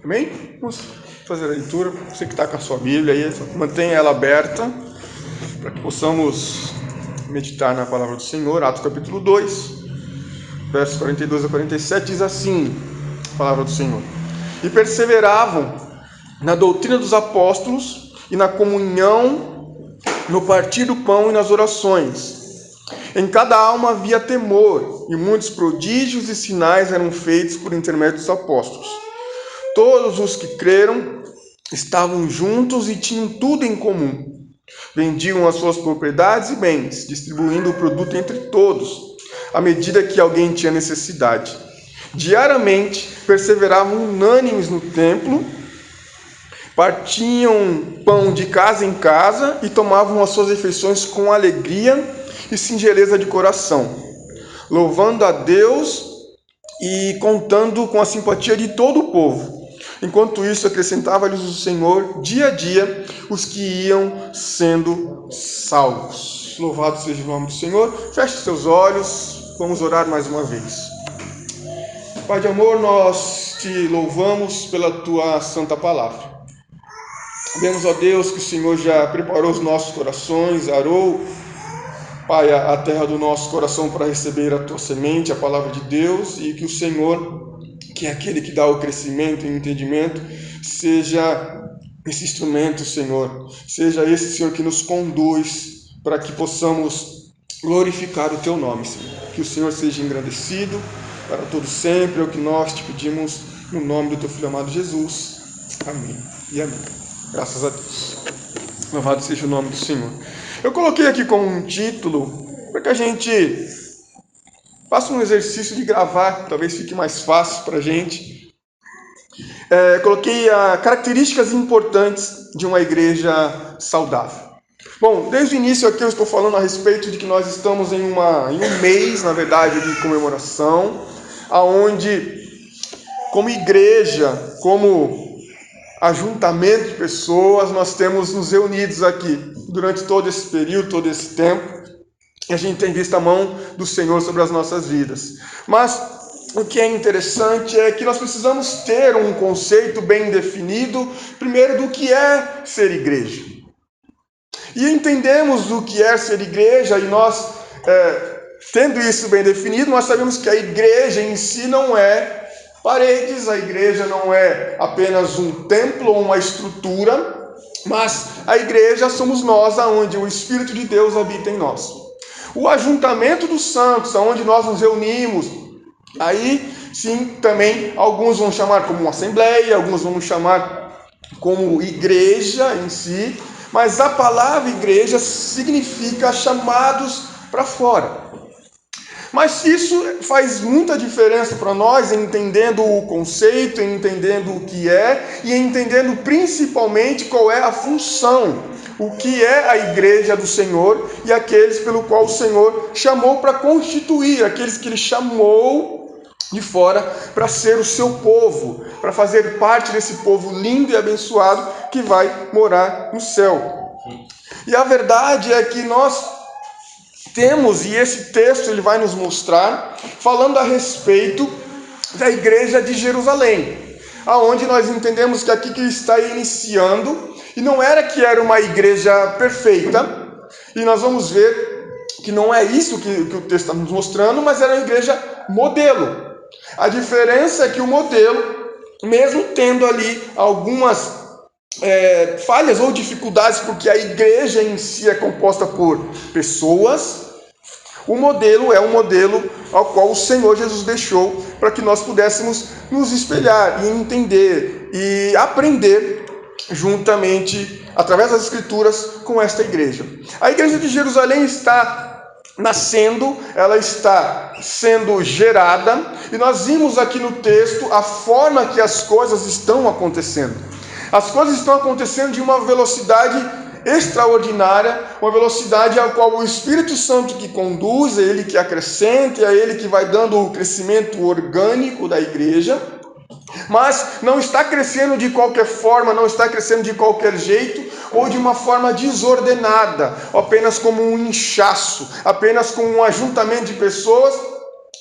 Amém? Vamos fazer a leitura. Você que está com a sua Bíblia aí, mantenha ela aberta para que possamos meditar na palavra do Senhor. Atos capítulo 2, versos 42 a 47, diz assim, a palavra do Senhor: E perseveravam na doutrina dos apóstolos e na comunhão, no partir do pão e nas orações. Em cada alma havia temor, e muitos prodígios e sinais eram feitos por intermédio dos apóstolos. Todos os que creram estavam juntos e tinham tudo em comum. Vendiam as suas propriedades e bens, distribuindo o produto entre todos, à medida que alguém tinha necessidade. Diariamente perseveravam unânimes no templo, partiam pão de casa em casa e tomavam as suas refeições com alegria e singeleza de coração, louvando a Deus e contando com a simpatia de todo o povo. Enquanto isso, acrescentava-lhes o Senhor dia a dia os que iam sendo salvos. Louvado seja o nome do Senhor. Feche seus olhos, vamos orar mais uma vez. Pai de amor, nós te louvamos pela tua santa palavra. Sabemos, ó Deus, que o Senhor já preparou os nossos corações, arou, Pai, a terra do nosso coração para receber a tua semente, a palavra de Deus, e que o Senhor, que é aquele que dá o crescimento e o entendimento, seja esse instrumento, Senhor, seja esse, Senhor, que nos conduz para que possamos glorificar o teu nome, Senhor. Que o Senhor seja engrandecido para todo sempre, é o que nós te pedimos no nome do teu Filho amado Jesus. Amém e amém. Graças a Deus. Louvado seja o nome do Senhor. Eu coloquei aqui como um título para que a gente faça um exercício de gravar, talvez fique mais fácil para a gente. Coloquei características importantes de uma igreja saudável. Bom, desde o início aqui eu estou falando a respeito de que nós estamos em um mês, na verdade, de comemoração, aonde, como igreja, como ajuntamento de pessoas, nós temos nos reunidos aqui durante todo esse período, todo esse tempo, e a gente tem visto a mão do Senhor sobre as nossas vidas. Mas o que é interessante é que nós precisamos ter um conceito bem definido, primeiro, do que é ser igreja. E entendemos o que é ser igreja, e nós, tendo isso bem definido, nós sabemos que a igreja em si não é paredes, a igreja não é apenas um templo ou uma estrutura, mas a igreja somos nós, aonde o Espírito de Deus habita em nós. O ajuntamento dos santos, aonde nós nos reunimos, aí sim também alguns vão chamar como uma assembleia, alguns vão chamar como igreja em si, mas a palavra igreja significa chamados para fora. Mas isso faz muita diferença para nós, entendendo o conceito, entendendo o que é, e entendendo principalmente qual é a função, o que é a igreja do Senhor e aqueles pelo qual o Senhor chamou para constituir, aqueles que Ele chamou de fora para ser o seu povo, para fazer parte desse povo lindo e abençoado que vai morar no céu. E a verdade é que nós temos, e esse texto ele vai nos mostrar, falando a respeito da igreja de Jerusalém, aonde nós entendemos que aqui que está iniciando, e não era que era uma igreja perfeita, e nós vamos ver que não é isso que o texto está nos mostrando, mas era uma igreja modelo. A diferença é que o modelo, mesmo tendo ali algumas falhas ou dificuldades, porque a igreja em si é composta por pessoas, o modelo é um modelo ao qual o Senhor Jesus deixou para que nós pudéssemos nos espelhar e entender e aprender juntamente, através das Escrituras, com esta igreja. A igreja de Jerusalém está nascendo, ela está sendo gerada, e nós vimos aqui no texto a forma que as coisas estão acontecendo. As coisas estão acontecendo de uma velocidade extraordinária, uma velocidade a qual o Espírito Santo que conduz, é Ele que acrescenta, é Ele que vai dando o crescimento orgânico da igreja, mas não está crescendo de qualquer forma, não está crescendo de qualquer jeito, ou de uma forma desordenada, apenas como um inchaço, apenas como um ajuntamento de pessoas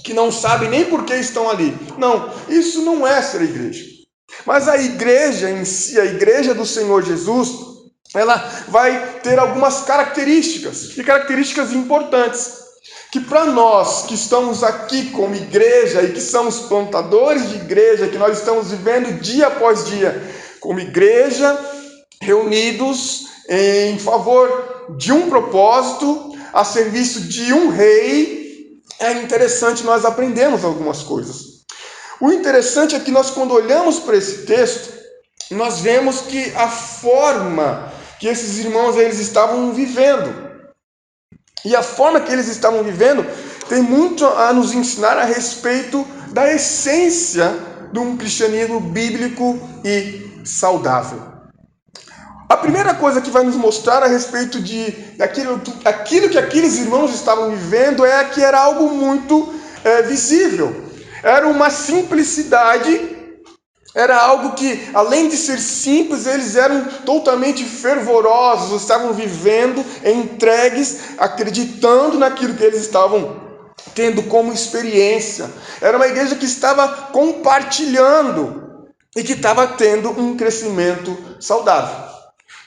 que não sabem nem por que estão ali. Não, isso não é ser igreja. Mas a igreja em si, a igreja do Senhor Jesus, ela vai ter algumas características, e características importantes, que para nós que estamos aqui como igreja e que somos plantadores de igreja, que nós estamos vivendo dia após dia como igreja, reunidos em favor de um propósito, a serviço de um rei, é interessante nós aprendermos algumas coisas. O interessante é que nós, quando olhamos para esse texto, nós vemos que a forma que esses irmãos eles estavam vivendo, e a forma que eles estavam vivendo tem muito a nos ensinar a respeito da essência de um cristianismo bíblico e saudável. A primeira coisa que vai nos mostrar a respeito daquilo que aqueles irmãos estavam vivendo é que era algo muito visível. Era uma simplicidade, era algo que, além de ser simples, eles eram totalmente fervorosos, estavam vivendo, entregues, acreditando naquilo que eles estavam tendo como experiência. Era uma igreja que estava compartilhando e que estava tendo um crescimento saudável.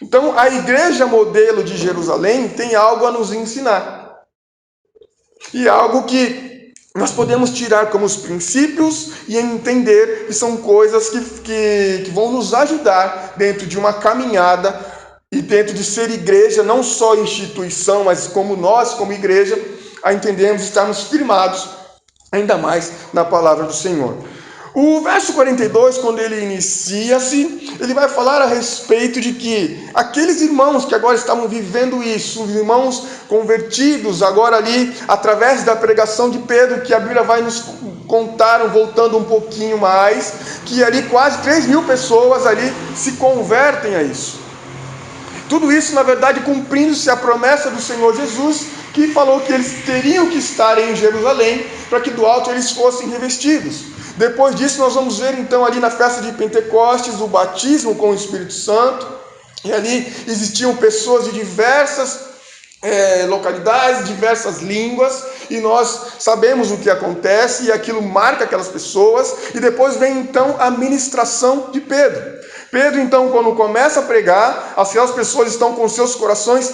Então, a igreja modelo de Jerusalém tem algo a nos ensinar. E algo que nós podemos tirar como os princípios e entender que são coisas que vão nos ajudar dentro de uma caminhada e dentro de ser igreja, não só instituição, mas como nós, como igreja, a entendermos, estarmos firmados ainda mais na palavra do Senhor. O verso 42, quando ele inicia-se, ele vai falar a respeito de que aqueles irmãos que agora estavam vivendo isso, os irmãos convertidos agora ali, através da pregação de Pedro, que a Bíblia vai nos contar, voltando um pouquinho mais, que ali quase 3.000 pessoas ali se convertem a isso. Tudo isso, na verdade, cumprindo-se a promessa do Senhor Jesus, que falou que eles teriam que estar em Jerusalém, para que do alto eles fossem revestidos. Depois disso, nós vamos ver então ali na festa de Pentecostes o batismo com o Espírito Santo, e ali existiam pessoas de diversas localidades, diversas línguas, e nós sabemos o que acontece, e aquilo marca aquelas pessoas. E depois vem então a ministração de Pedro. Pedro então, quando começa a pregar, aquelas pessoas estão com seus corações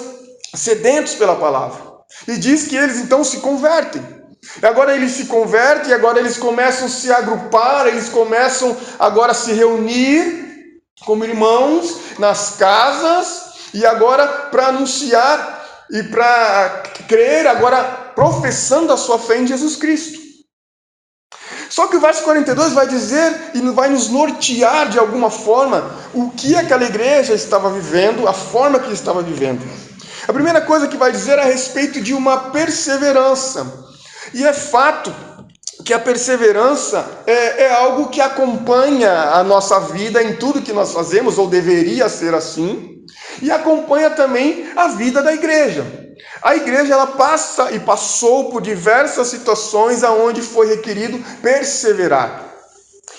sedentos pela palavra, e diz que eles então se convertem. Agora eles se convertem, agora eles começam a se agrupar, eles começam agora a se reunir como irmãos nas casas, e agora para anunciar e para crer, agora professando a sua fé em Jesus Cristo. Só que o verso 42 vai dizer e vai nos nortear de alguma forma o que aquela igreja estava vivendo, a forma que estava vivendo. A primeira coisa que vai dizer é a respeito de uma perseverança. E é fato que a perseverança é algo que acompanha a nossa vida em tudo que nós fazemos, ou deveria ser assim, e acompanha também a vida da igreja. A igreja ela passa e passou por diversas situações onde foi requerido perseverar.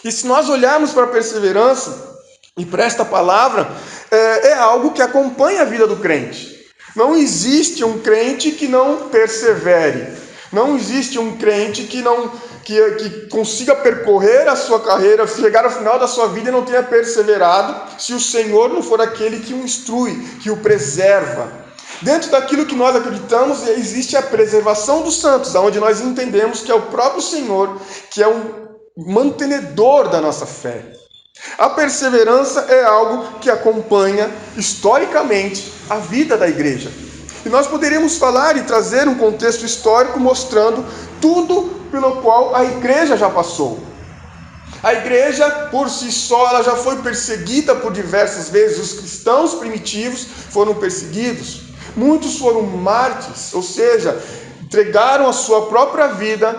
E se nós olharmos para a perseverança e para esta palavra, é algo que acompanha a vida do crente. Não existe um crente que não persevere. Não existe um crente que consiga percorrer a sua carreira, chegar ao final da sua vida e não tenha perseverado, se o Senhor não for aquele que o instrui, que o preserva. Dentro daquilo que nós acreditamos, existe a preservação dos santos, onde nós entendemos que é o próprio Senhor que é um mantenedor da nossa fé. A perseverança é algo que acompanha historicamente a vida da igreja. E nós poderíamos falar e trazer um contexto histórico mostrando tudo pelo qual a igreja já passou. A igreja, por si só, ela já foi perseguida por diversas vezes. Os cristãos primitivos foram perseguidos. Muitos foram mártires, ou seja, entregaram a sua própria vida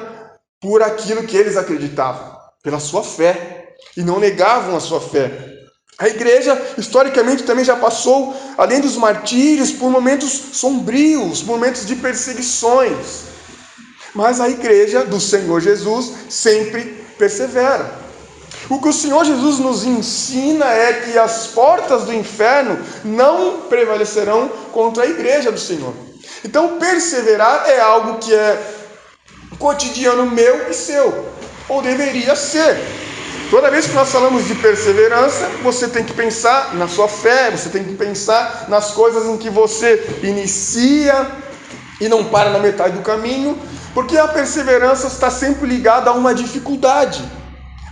por aquilo que eles acreditavam, pela sua fé, e não negavam a sua fé. A igreja, historicamente, também já passou, além dos martírios, por momentos sombrios, momentos de perseguições. Mas a igreja do Senhor Jesus sempre persevera. O que o Senhor Jesus nos ensina é que as portas do inferno não prevalecerão contra a igreja do Senhor. Então, perseverar é algo que é cotidiano meu e seu, ou deveria ser. Toda vez que nós falamos de perseverança, você tem que pensar na sua fé, você tem que pensar nas coisas em que você inicia e não para na metade do caminho, porque a perseverança está sempre ligada a uma dificuldade,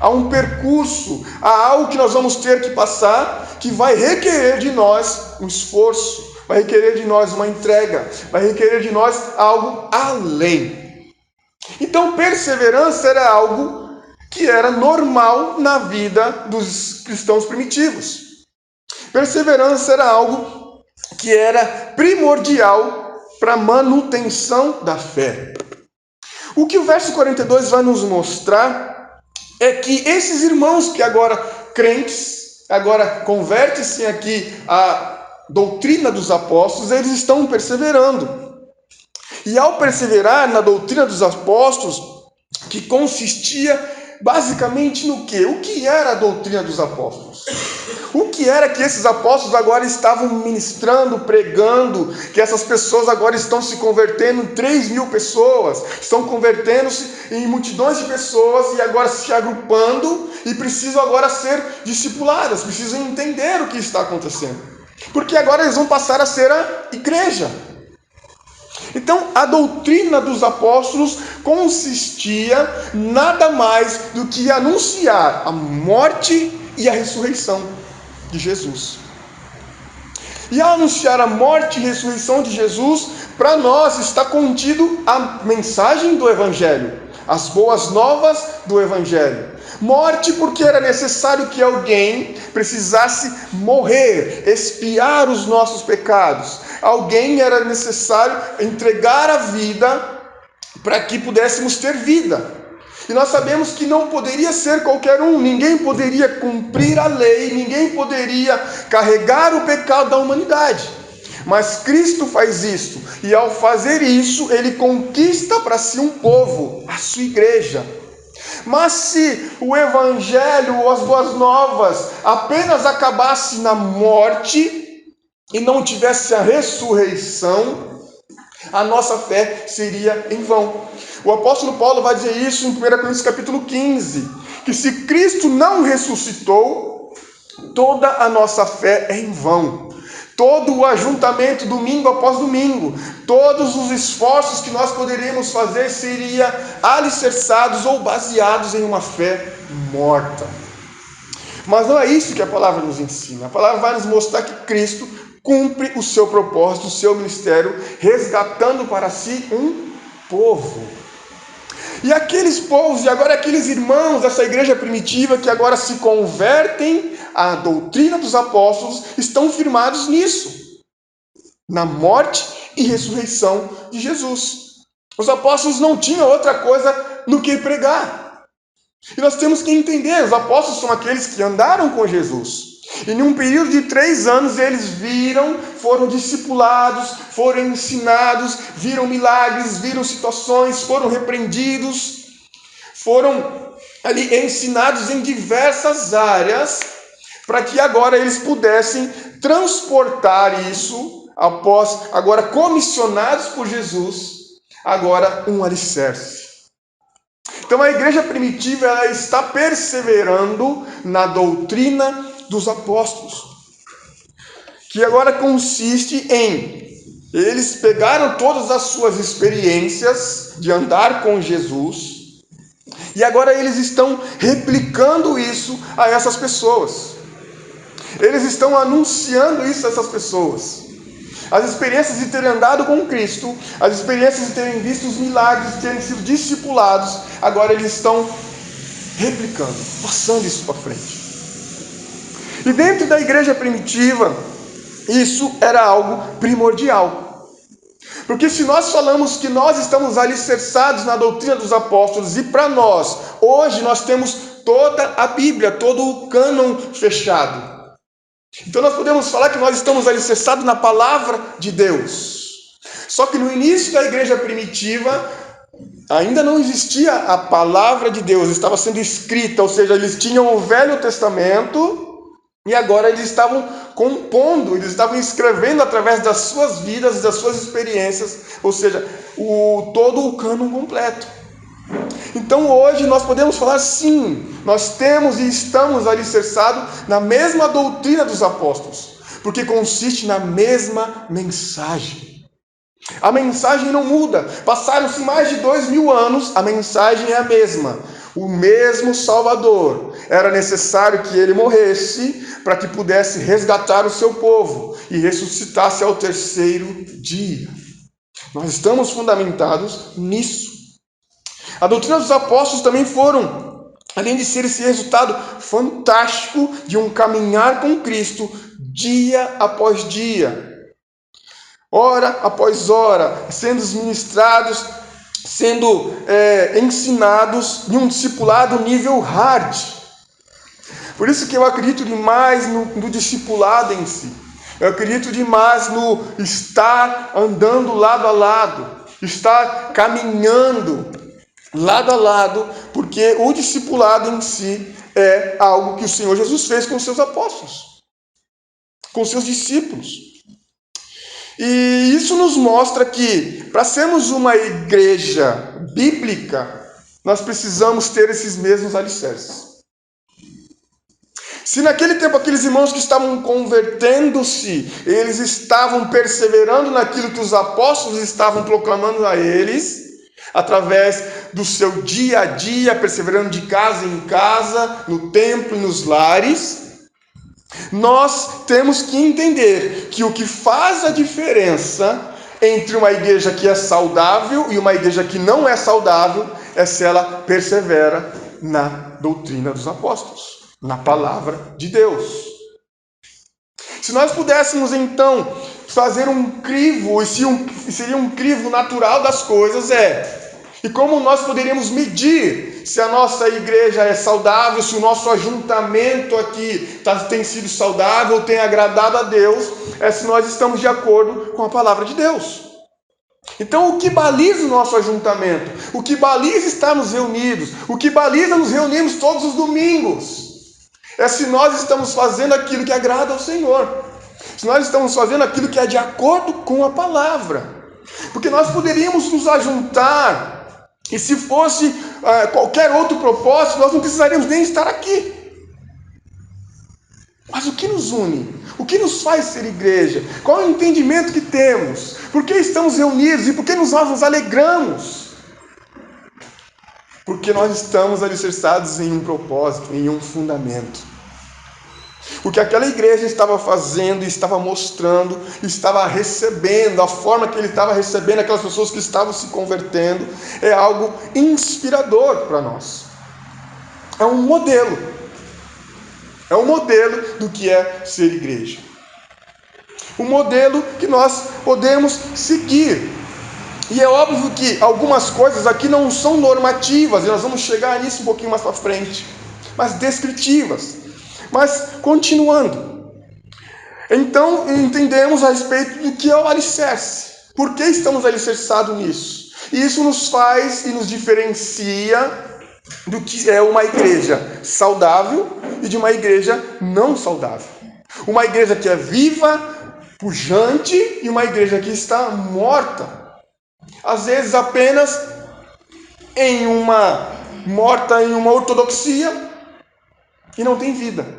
a um percurso, a algo que nós vamos ter que passar, que vai requerer de nós um esforço, vai requerer de nós uma entrega, vai requerer de nós algo além. Então, perseverança era algo que era normal na vida dos cristãos primitivos. Perseverança era algo que era primordial para a manutenção da fé. O que o verso 42 vai nos mostrar é que esses irmãos que agora crentes, agora convertem-se aqui à doutrina dos apóstolos, eles estão perseverando. E ao perseverar na doutrina dos apóstolos, que consistia basicamente no quê? O que era a doutrina dos apóstolos? O que era que esses apóstolos agora estavam ministrando, pregando, que essas pessoas agora estão se convertendo em 3.000 pessoas, estão convertendo-se em multidões de pessoas e agora se agrupando e precisam agora ser discipuladas, precisam entender o que está acontecendo. Porque agora eles vão passar a ser a igreja. Então, a doutrina dos apóstolos consistia nada mais do que anunciar a morte e a ressurreição de Jesus. E ao anunciar a morte e ressurreição de Jesus, para nós está contido a mensagem do Evangelho, as boas novas do Evangelho. Morte porque era necessário que alguém precisasse morrer, expiar os nossos pecados. Alguém era necessário entregar a vida para que pudéssemos ter vida. E nós sabemos que não poderia ser qualquer um, ninguém poderia cumprir a lei, ninguém poderia carregar o pecado da humanidade. Mas Cristo faz isso, e ao fazer isso, ele conquista para si um povo, a sua igreja. Mas se o Evangelho ou as boas novas apenas acabasse na morte e não tivesse a ressurreição, a nossa fé seria em vão. O apóstolo Paulo vai dizer isso em 1 Coríntios capítulo 15, que se Cristo não ressuscitou, toda a nossa fé é em vão. Todo o ajuntamento, domingo após domingo, todos os esforços que nós poderíamos fazer seriam alicerçados ou baseados em uma fé morta. Mas não é isso que a palavra nos ensina. A palavra vai nos mostrar que Cristo cumpre o seu propósito, o seu ministério, resgatando para si um povo. E aqueles povos, e agora aqueles irmãos dessa igreja primitiva que agora se convertem à doutrina dos apóstolos, estão firmados nisso, na morte e ressurreição de Jesus. Os apóstolos não tinham outra coisa no que pregar. E nós temos que entender, os apóstolos são aqueles que andaram com Jesus. E em um período de 3 anos eles foram discipulados, foram ensinados, viram milagres, viram situações, foram repreendidos, foram ali ensinados em diversas áreas, para que agora eles pudessem transportar isso, após agora comissionados por Jesus, agora um alicerce. Então a igreja primitiva ela está perseverando na doutrina dos apóstolos, que agora consiste em eles pegaram todas as suas experiências de andar com Jesus e agora eles estão replicando isso a essas pessoas. Eles estão anunciando isso a essas pessoas. As experiências de terem andado com Cristo, as experiências de terem visto os milagres, de terem sido discipulados, agora eles estão replicando, passando isso para frente. E dentro da igreja primitiva, isso era algo primordial. Porque se nós falamos que nós estamos alicerçados na doutrina dos apóstolos, e para nós, hoje nós temos toda a Bíblia, todo o cânon fechado. Então nós podemos falar que nós estamos alicerçados na palavra de Deus. Só que no início da igreja primitiva, ainda não existia a palavra de Deus, estava sendo escrita, ou seja, eles tinham o Velho Testamento, e agora eles estavam compondo, eles estavam escrevendo através das suas vidas, das suas experiências, ou seja, todo o cânon completo. Então hoje nós podemos falar sim, nós temos e estamos alicerçados na mesma doutrina dos apóstolos, porque consiste na mesma mensagem. A mensagem não muda, passaram-se mais de 2000 anos, a mensagem é a mesma. O mesmo Salvador, era necessário que ele morresse para que pudesse resgatar o seu povo e ressuscitasse ao terceiro dia. Nós estamos fundamentados nisso. A doutrina dos apóstolos também foram, além de ser esse resultado fantástico de um caminhar com Cristo dia após dia, hora após hora, sendo ministrados, sendo ensinados em um discipulado nível hard. Por isso que eu acredito demais no discipulado em si. Eu acredito demais no estar andando lado a lado, estar caminhando lado a lado, porque o discipulado em si é algo que o Senhor Jesus fez com os seus apóstolos, com os seus discípulos. E isso nos mostra que, para sermos uma igreja bíblica, nós precisamos ter esses mesmos alicerces. Se naquele tempo aqueles irmãos que estavam convertendo-se, eles estavam perseverando naquilo que os apóstolos estavam proclamando a eles, através do seu dia a dia, perseverando de casa em casa, no templo e nos lares, nós temos que entender que o que faz a diferença entre uma igreja que é saudável e uma igreja que não é saudável é se ela persevera na doutrina dos apóstolos, na palavra de Deus. Se nós pudéssemos então fazer um crivo, e seria um crivo natural das coisas, e como nós poderíamos medir se a nossa igreja é saudável, se o nosso ajuntamento aqui tem sido saudável, tem agradado a Deus, se nós estamos de acordo com a palavra de Deus. Então, o que baliza o nosso ajuntamento? O que baliza estarmos reunidos? O que baliza nos reunirmos todos os domingos? É se nós estamos fazendo aquilo que agrada ao Senhor. Se nós estamos fazendo aquilo que é de acordo com a palavra. Porque nós poderíamos nos ajuntar, e se fosse qualquer outro propósito, nós não precisaríamos nem estar aqui. Mas o que nos une? O que nos faz ser igreja? Qual é o entendimento que temos? Por que estamos reunidos e por que nós nos alegramos? Porque nós estamos alicerçados em um propósito, em um fundamento. O que aquela igreja estava fazendo, estava mostrando, estava recebendo, a forma que ele estava recebendo aquelas pessoas que estavam se convertendo, é algo inspirador para nós. É um modelo. É um modelo do que é ser igreja. Um modelo que nós podemos seguir. E é óbvio que algumas coisas aqui não são normativas, e nós vamos chegar nisso um pouquinho mais para frente, mas descritivas. Mas, continuando. Então, entendemos a respeito do que é o alicerce. Por que estamos alicerçados nisso? E isso nos faz e nos diferencia do que é uma igreja saudável e de uma igreja não saudável. Uma igreja que é viva, pujante, e uma igreja que está morta. Às vezes apenas morta em uma ortodoxia e não tem vida.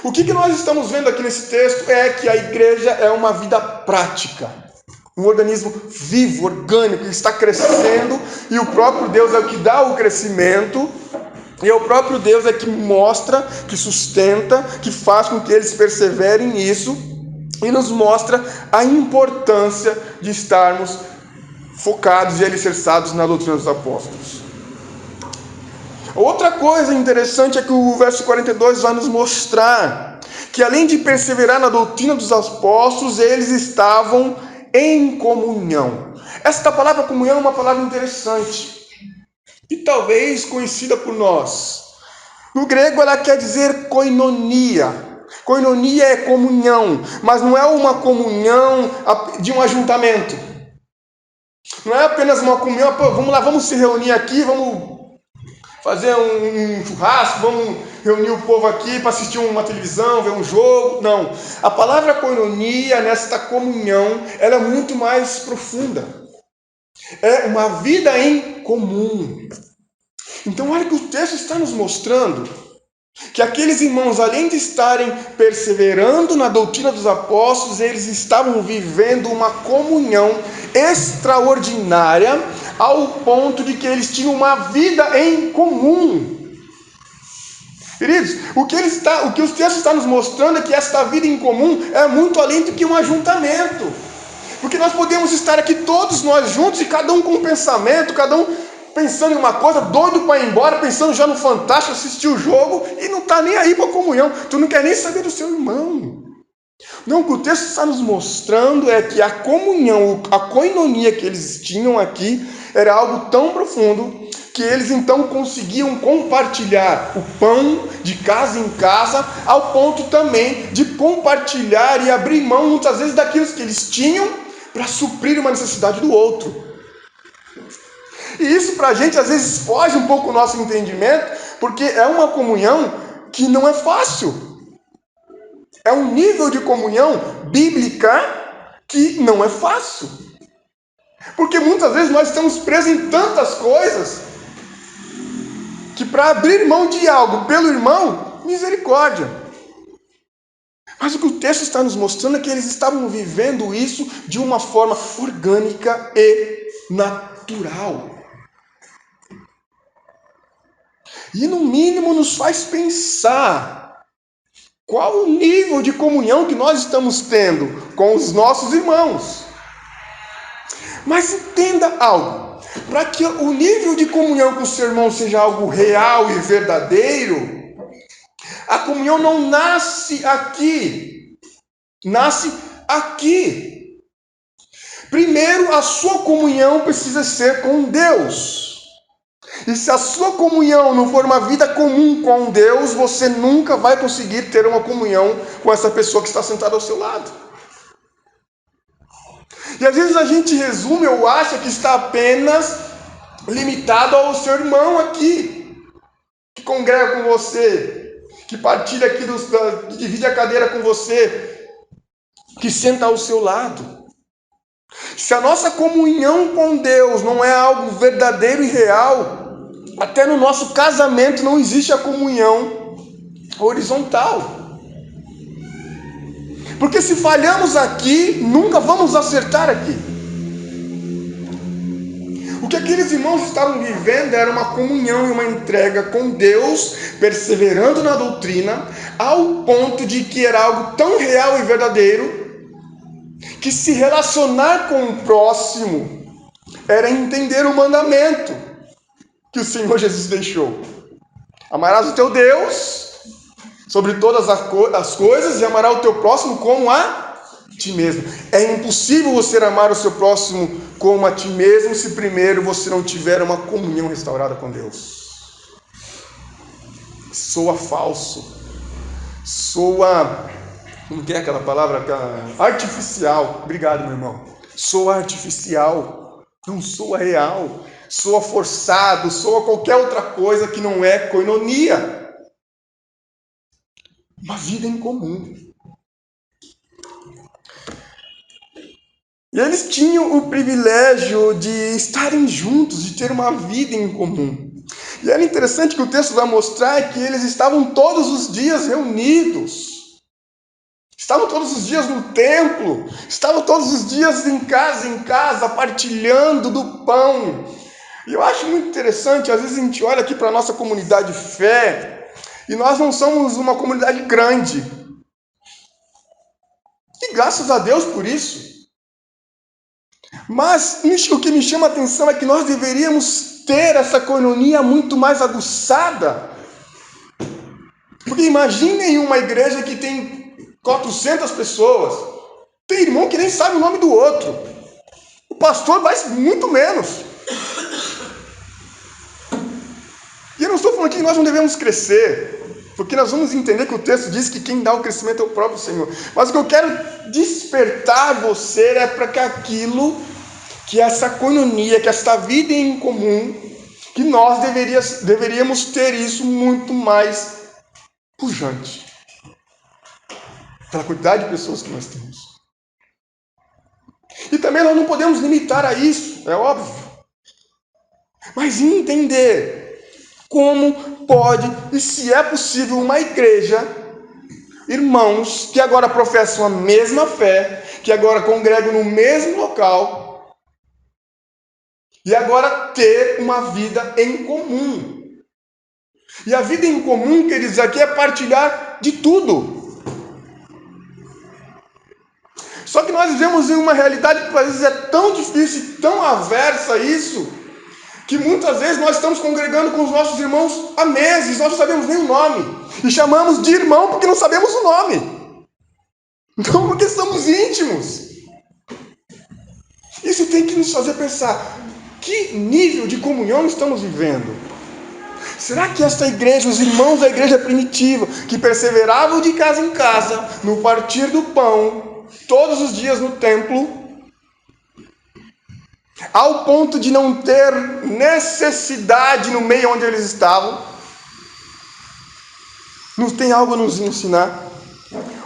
O que nós estamos vendo aqui nesse texto é que a igreja é uma vida prática. Um organismo vivo, orgânico, que está crescendo, e o próprio Deus é o que dá o crescimento, e é o próprio Deus é que mostra, que sustenta, que faz com que eles perseverem nisso, e nos mostra a importância de estarmos focados e alicerçados na doutrina dos apóstolos. Outra coisa interessante é que o verso 42 vai nos mostrar que, além de perseverar na doutrina dos apóstolos, eles estavam em comunhão. Esta palavra comunhão é uma palavra interessante e talvez conhecida por nós. No grego ela quer dizer koinonia. Koinonia é comunhão, mas não é uma comunhão de um ajuntamento. Não é apenas uma comunhão, vamos lá, vamos se reunir aqui, vamos fazer um churrasco, vamos reunir o povo aqui para assistir uma televisão, ver um jogo. Não. A palavra koinonia, nesta comunhão, ela é muito mais profunda. É uma vida em comum. Então, olha que o texto está nos mostrando que aqueles irmãos, além de estarem perseverando na doutrina dos apóstolos, eles estavam vivendo uma comunhão extraordinária, ao ponto de que eles tinham uma vida em comum. Queridos, o que os textos estão nos mostrando é que esta vida em comum é muito além do que um ajuntamento. Porque nós podemos estar aqui todos nós juntos e cada um com um pensamento, cada um pensando em uma coisa, doido para ir embora, pensando já no Fantástico, assistir o jogo, e não está nem aí para a comunhão. Tu não quer nem saber do seu irmão. Não, o que o texto está nos mostrando é que a comunhão, a koinonia que eles tinham aqui, era algo tão profundo, que eles então conseguiam compartilhar o pão de casa em casa, ao ponto também de compartilhar e abrir mão, muitas vezes, daquilo que eles tinham, para suprir uma necessidade do outro. E isso para a gente às vezes foge um pouco do nosso entendimento, porque é uma comunhão que não é fácil. É um nível de comunhão bíblica que não é fácil. Porque muitas vezes nós estamos presos em tantas coisas, que para abrir mão de algo pelo irmão, misericórdia. Mas o que o texto está nos mostrando é que eles estavam vivendo isso de uma forma orgânica e natural. E no mínimo nos faz pensar qual o nível de comunhão que nós estamos tendo com os nossos irmãos. Mas entenda algo, para que o nível de comunhão com o seu irmão seja algo real e verdadeiro, a comunhão não nasce aqui, nasce aqui. Primeiro, a sua comunhão precisa ser com Deus. E se a sua comunhão não for uma vida comum com Deus, você nunca vai conseguir ter uma comunhão com essa pessoa que está sentada ao seu lado. E às vezes a gente resume ou acha que está apenas limitado ao seu irmão aqui, que congrega com você, que partilha aqui, que divide a cadeira com você, que senta ao seu lado. Se a nossa comunhão com Deus não é algo verdadeiro e real, até no nosso casamento não existe a comunhão horizontal. Porque se falhamos aqui, nunca vamos acertar aqui. O que aqueles irmãos estavam vivendo era uma comunhão e uma entrega com Deus, perseverando na doutrina, ao ponto de que era algo tão real e verdadeiro, que se relacionar com o próximo era entender o mandamento que o Senhor Jesus deixou. Amarás o teu Deus sobre todas as coisas e amarás o teu próximo como a ti mesmo. É impossível você amar o seu próximo como a ti mesmo se primeiro você não tiver uma comunhão restaurada com Deus. Soa falso. Soa... Como que é aquela palavra? Artificial. Obrigado, meu irmão. Soa artificial. Não soa real. Soa forçado. Soa qualquer outra coisa que não é koinonia. Uma vida em comum. E eles tinham o privilégio de estarem juntos, de ter uma vida em comum. E era interessante que o texto vai mostrar que eles estavam todos os dias reunidos. Estavam todos os dias no templo, estavam todos os dias em casa, partilhando do pão. E eu acho muito interessante, às vezes a gente olha aqui para a nossa comunidade de fé, e nós não somos uma comunidade grande. E graças a Deus por isso. Mas o que me chama a atenção é que nós deveríamos ter essa koinonia muito mais aguçada. Porque imaginem uma igreja que tem 400 pessoas. Tem irmão que nem sabe o nome do outro. O pastor vai muito menos. E eu não estou falando que nós não devemos crescer, porque nós vamos entender que o texto diz que quem dá o crescimento é o próprio Senhor. Mas o que eu quero despertar você é para que aquilo, que essa koinonia, que esta vida em comum, que nós deveríamos ter isso muito mais pujante. Pela quantidade de pessoas que nós temos. E também nós não podemos limitar a isso, é óbvio. mas entender como pode e se é possível uma igreja, irmãos que agora professam a mesma fé, que agora congregam no mesmo local e agora ter uma vida em comum. E a vida em comum, queridos, aqui é partilhar de tudo. Só que nós vivemos em uma realidade que às vezes é tão difícil, tão aversa a isso, que muitas vezes nós estamos congregando com os nossos irmãos há meses, nós não sabemos nem o nome, e chamamos de irmão porque não sabemos o nome. Então, porque somos íntimos. Isso tem que nos fazer pensar, que nível de comunhão estamos vivendo? Será que esta igreja, os irmãos da igreja primitiva, que perseveravam de casa em casa, no partir do pão, todos os dias no templo, ao ponto de não ter necessidade no meio onde eles estavam, não tem algo a nos ensinar?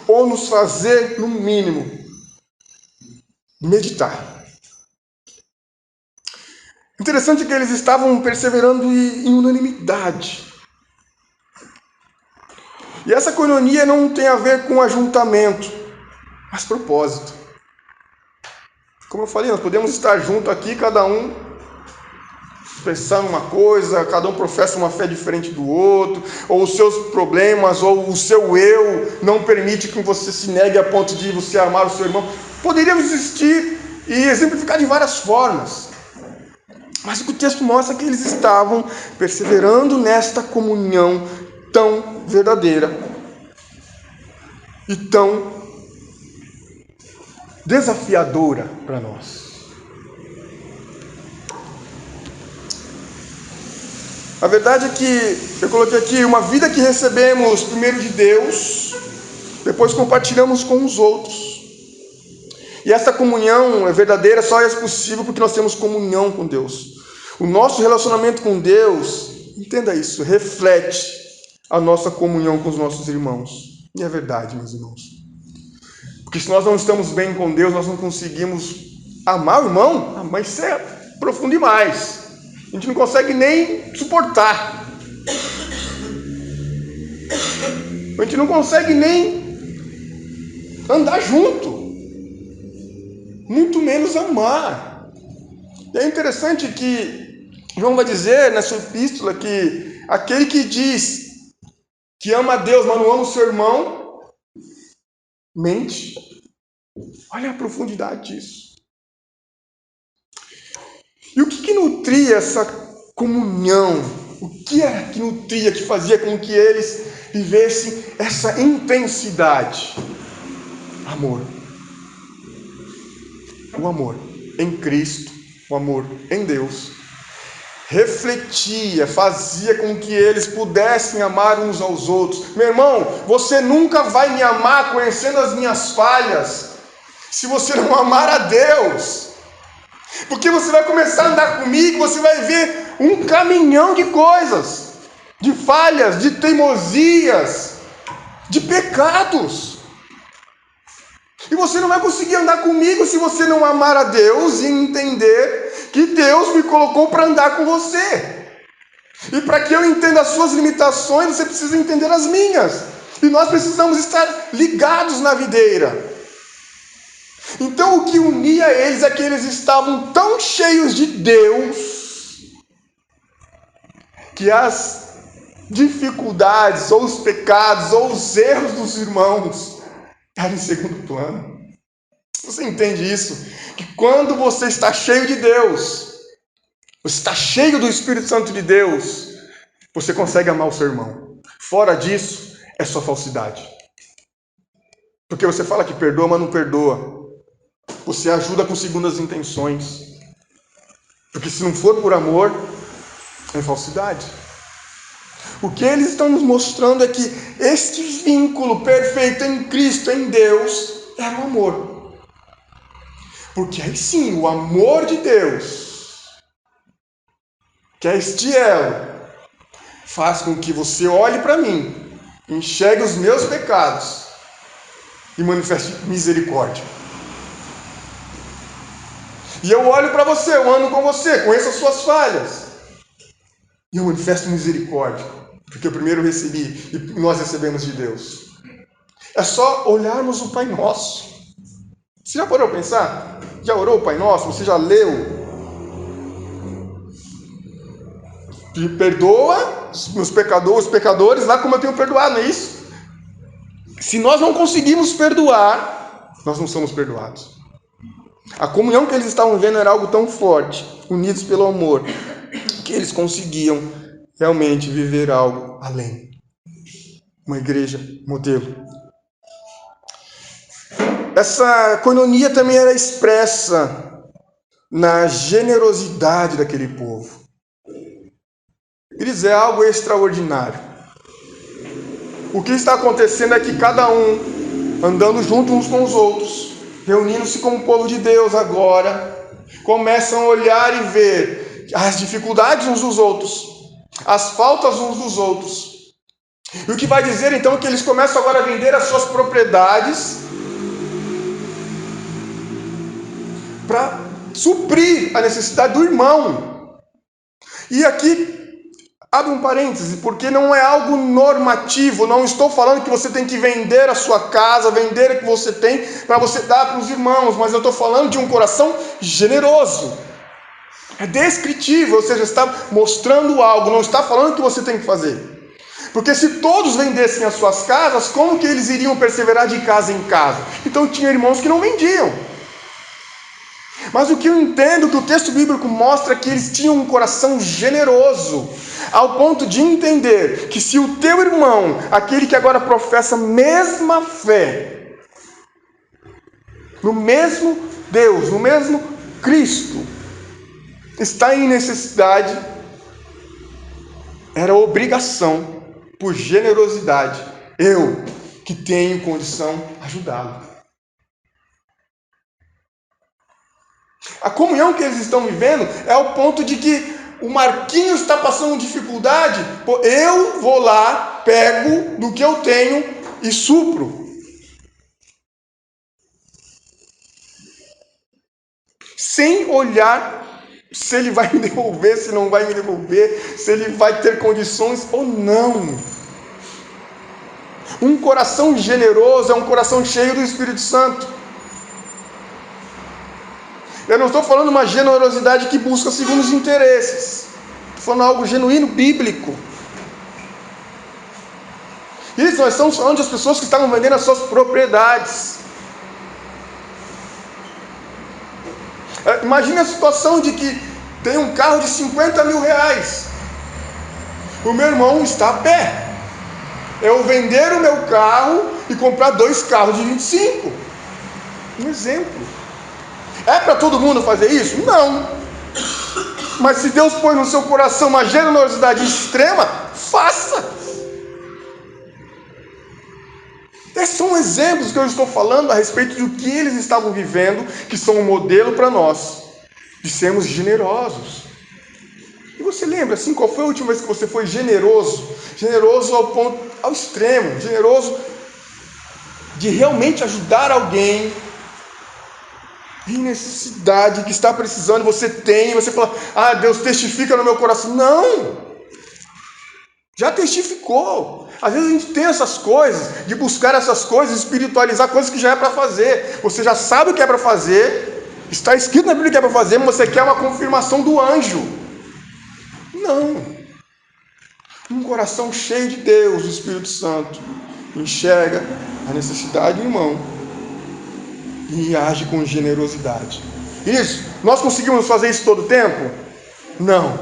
Ou nos fazer, no mínimo, meditar. Interessante que eles estavam perseverando em unanimidade. E essa coinonia não tem a ver com ajuntamento, mas propósito. Como eu falei, nós podemos estar juntos aqui, cada um pensando uma coisa, cada um professa uma fé diferente do outro, ou os seus problemas, ou o seu eu não permite que você se negue a ponto de você amar o seu irmão. Poderíamos existir e exemplificar de várias formas. Mas o que o texto mostra é que eles estavam perseverando nesta comunhão tão verdadeira e tão desafiadora para nós. A verdade é que, eu coloquei aqui, uma vida que recebemos primeiro de Deus, depois compartilhamos com os outros. E essa comunhão é verdadeira, só é possível porque nós temos comunhão com Deus. O nosso relacionamento com Deus, entenda isso, reflete a nossa comunhão com os nossos irmãos. E é verdade, meus irmãos. Porque se nós não estamos bem com Deus, nós não conseguimos amar o irmão, mas isso é profundo demais. A gente não consegue nem suportar. A gente não consegue nem andar junto. Muito menos amar. E é interessante que João vai dizer nessa epístola que aquele que diz que ama a Deus, mas não ama o seu irmão, mente. Olha a profundidade disso. E o que nutria essa comunhão? O que era que nutria, que fazia com que eles vivessem essa intensidade? Amor. O amor em Cristo, o amor em Deus, refletia, fazia com que eles pudessem amar uns aos outros. Meu irmão, você nunca vai me amar conhecendo as minhas falhas, se você não amar a Deus. Porque você vai começar a andar comigo, você vai ver um caminhão de coisas, de falhas, de teimosias, de pecados. E você não vai conseguir andar comigo se você não amar a Deus e entender que Deus me colocou para andar com você. E para que eu entenda as suas limitações, você precisa entender as minhas. E nós precisamos estar ligados na videira. Então o que unia eles é que eles estavam tão cheios de Deus que as dificuldades, ou os pecados, ou os erros dos irmãos estavam em segundo plano. Você entende isso? Que quando você está cheio de Deus, você está cheio do Espírito Santo de Deus, você consegue amar o seu irmão. Fora disso, é só falsidade. Porque você fala que perdoa, mas não perdoa. Você ajuda com segundas intenções. Porque se não for por amor, é falsidade. O que eles estão nos mostrando é que este vínculo perfeito em Cristo, em Deus, é o amor. Porque aí sim, o amor de Deus, que é este elo, faz com que você olhe para mim, enxergue os meus pecados e manifeste misericórdia. E eu olho para você, eu ando com você, conheço as suas falhas. E eu manifesto misericórdia, porque eu primeiro recebi e nós recebemos de Deus. É só olharmos o Pai Nosso. Você já parou a pensar? Já orou o Pai Nosso? Você já leu? Perdoa os pecadores lá como eu tenho perdoado, não é isso? Se nós não conseguimos perdoar, nós não somos perdoados. A comunhão que eles estavam vivendo era algo tão forte, unidos pelo amor, que eles conseguiam realmente viver algo além. Uma igreja modelo. Essa coinonia também era expressa na generosidade daquele povo. Eles é algo extraordinário. O que está acontecendo é que cada um andando junto uns com os outros, reunindo-se como povo de Deus agora, começam a olhar e ver as dificuldades uns dos outros, as faltas uns dos outros. E o que vai dizer então é que eles começam agora a vender as suas propriedades para suprir a necessidade do irmão. E aqui abre um parêntese, porque não é algo normativo. Não estou falando que você tem que vender a sua casa, vender o que você tem para você dar para os irmãos, mas eu estou falando de um coração generoso. É descritivo, ou seja, está mostrando algo, não está falando o que você tem que fazer. Porque se todos vendessem as suas casas, como que eles iriam perseverar de casa em casa? Então tinha irmãos que não vendiam. Mas o que eu entendo que o texto bíblico mostra é que eles tinham um coração generoso, ao ponto de entender que se o teu irmão, aquele que agora professa a mesma fé, no mesmo Deus, no mesmo Cristo, está em necessidade, era obrigação, por generosidade, eu que tenho condição, ajudá-lo. A comunhão que eles estão vivendo é ao ponto de que o Marquinhos está passando dificuldade, eu vou lá, pego do que eu tenho e supro. Sem olhar se ele vai me devolver, se não vai me devolver, se ele vai ter condições ou não. Um coração generoso é um coração cheio do Espírito Santo. Eu não estou falando uma generosidade que busca segundo os interesses. Estou falando algo genuíno, bíblico. Isso, nós estamos falando das pessoas que estavam vendendo as suas propriedades. Imagine a situação de que tem um carro de 50 mil reais. O meu irmão está a pé. Eu vender o meu carro e comprar 2 carros de 25. Um exemplo. É para todo mundo fazer isso? Não. Mas se Deus põe no seu coração uma generosidade extrema, faça. Esses são exemplos que eu estou falando a respeito do que eles estavam vivendo, que são um modelo para nós, de sermos generosos. E você lembra, assim, qual foi a última vez que você foi generoso? Generoso ao ponto, ao extremo, generoso de realmente ajudar alguém em necessidade, que está precisando, você tem, você fala, Deus testifica no meu coração. Não! Já testificou. Às vezes a gente tem essas coisas, de buscar essas coisas, espiritualizar coisas que já é para fazer. Você já sabe o que é para fazer, está escrito na Bíblia que é para fazer, mas você quer uma confirmação do anjo. Não. Um coração cheio de Deus, do Espírito Santo, enxerga a necessidade do irmão e age com generosidade. Isso, nós conseguimos fazer isso todo o tempo? Não.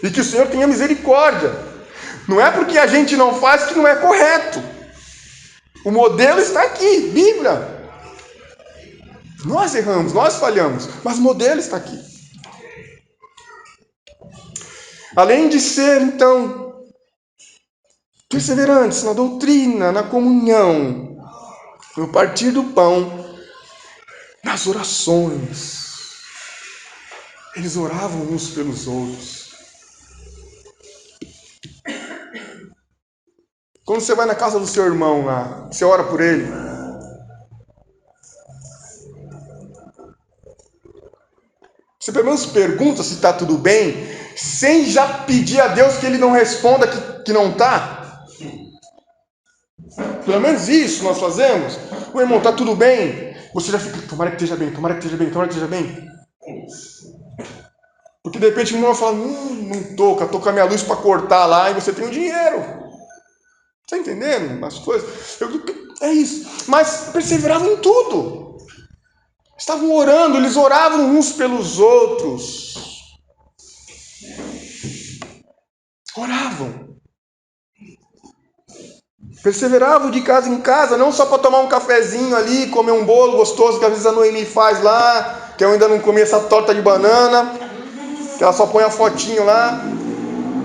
E que o Senhor tenha misericórdia. Não é porque a gente não faz que não é correto. O modelo está aqui, Bíblia. Nós erramos, nós falhamos, mas o modelo está aqui. Além de ser, então, perseverantes na doutrina, na comunhão, no partir do pão, nas orações. Eles oravam uns pelos outros. Quando você vai na casa do seu irmão lá, você ora por ele. Você pelo menos pergunta se está tudo bem. sem já pedir a Deus que ele não responda que não está? Pelo menos isso nós fazemos. O irmão, está tudo bem? Você já fica, tomara que esteja bem, tomara que esteja bem, tomara que esteja bem. Porque de repente o irmão fala, não tô com a minha luz para cortar lá e você tem o dinheiro. Está entendendo as coisas? É isso. Mas perseveravam em tudo. Estavam orando, eles oravam uns pelos outros. Oravam. Perseveravam de casa em casa, não só para tomar um cafezinho ali, comer um bolo gostoso que às vezes a Noemi faz lá, que eu ainda não comi essa torta de banana, que ela só põe a fotinho lá.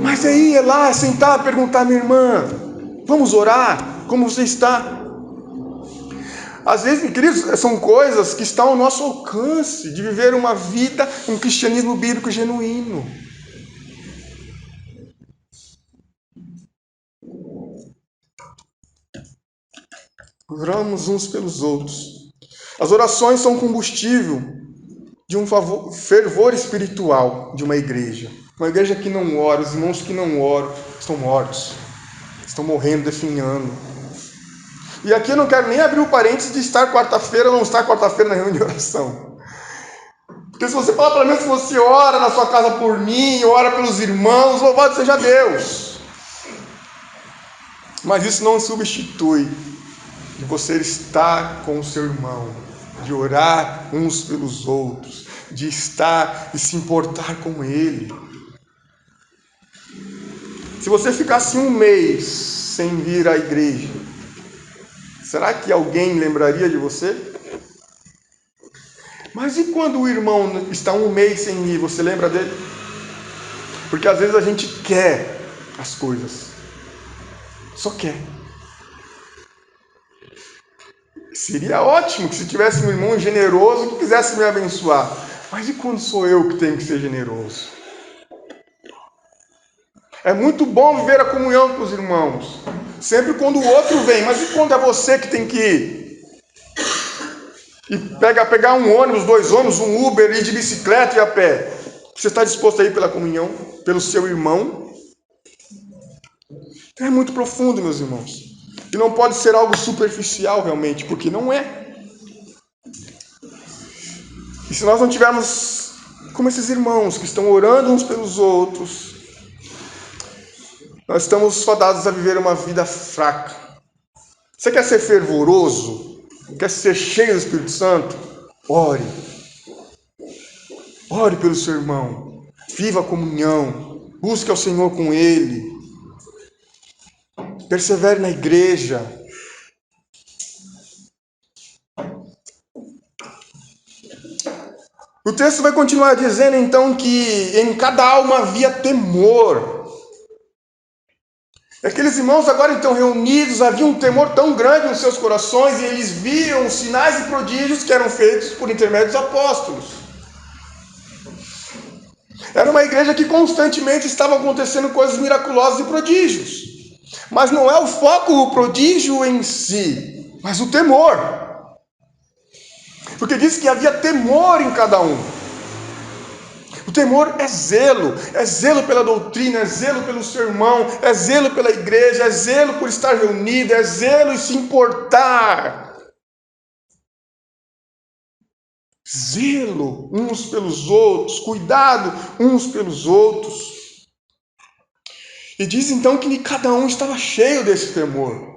Mas aí é lá, sentar, perguntar, minha irmã, vamos orar? Como você está? Às vezes, queridos, são coisas que estão ao nosso alcance, de viver uma vida, um cristianismo bíblico genuíno. Oramos uns pelos outros. As orações são combustível de um fervor espiritual de uma igreja. Uma igreja que não ora, os irmãos que não oram estão mortos, estão morrendo, definhando. E aqui eu não quero nem abrir o parênteses de estar quarta-feira ou não estar quarta-feira na reunião de oração. Porque se você falar pelo menos que você ora na sua casa por mim, ora pelos irmãos, louvado seja Deus. Mas isso não substitui de você estar com o seu irmão, de orar uns pelos outros, de estar e se importar com ele. Se você ficasse um mês sem vir à igreja, será que alguém lembraria de você? Mas e quando o irmão está um mês sem ir, você lembra dele? Porque às vezes a gente quer as coisas, só quer. Seria ótimo que se tivesse um irmão generoso que quisesse me abençoar. Mas e quando sou eu que tenho que ser generoso? É muito bom viver a comunhão com os irmãos, sempre quando o outro vem. Mas e quando é você que tem que ir? E pegar um ônibus, 2 ônibus, um Uber, ir de bicicleta e a pé. Você está disposto a ir pela comunhão, pelo seu irmão? É muito profundo, meus irmãos. E não pode ser algo superficial realmente, porque não é. E se nós não tivermos como esses irmãos que estão orando uns pelos outros, nós estamos fadados a viver uma vida fraca. Você quer ser fervoroso? Quer ser cheio do Espírito Santo? Ore. Ore pelo seu irmão. Viva a comunhão. Busque ao Senhor com ele. Persevere na igreja. O texto vai continuar dizendo então que em cada alma havia temor. Aqueles irmãos agora então reunidos, havia um temor tão grande nos seus corações e eles viam os sinais e prodígios que eram feitos por intermédio dos apóstolos. Era uma igreja que constantemente estavam acontecendo coisas miraculosas e prodígios. Mas não é o foco o prodígio em si, mas o temor. Porque diz que havia temor em cada um. O temor é zelo pela doutrina, é zelo pelo seu irmão, é zelo pela igreja, é zelo por estar reunido, é zelo e se importar. Zelo uns pelos outros, cuidado uns pelos outros. E diz então que cada um estava cheio desse temor.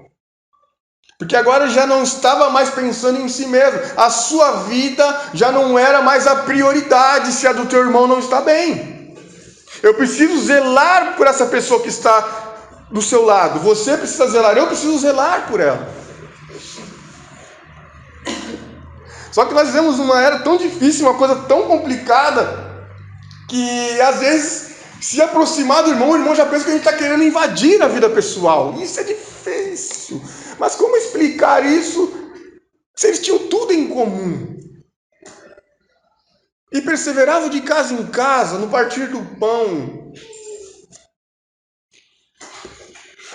Porque agora já não estava mais pensando em si mesmo. A sua vida já não era mais a prioridade se a do teu irmão não está bem. Eu preciso zelar por essa pessoa que está do seu lado. Você precisa zelar, eu preciso zelar por ela. Só que nós vivemos uma era tão difícil, uma coisa tão complicada, que às vezes se aproximar do irmão, o irmão já pensa que a gente está querendo invadir a vida pessoal. Isso é difícil. Mas como explicar isso se eles tinham tudo em comum? E perseveravam de casa em casa, no partir do pão.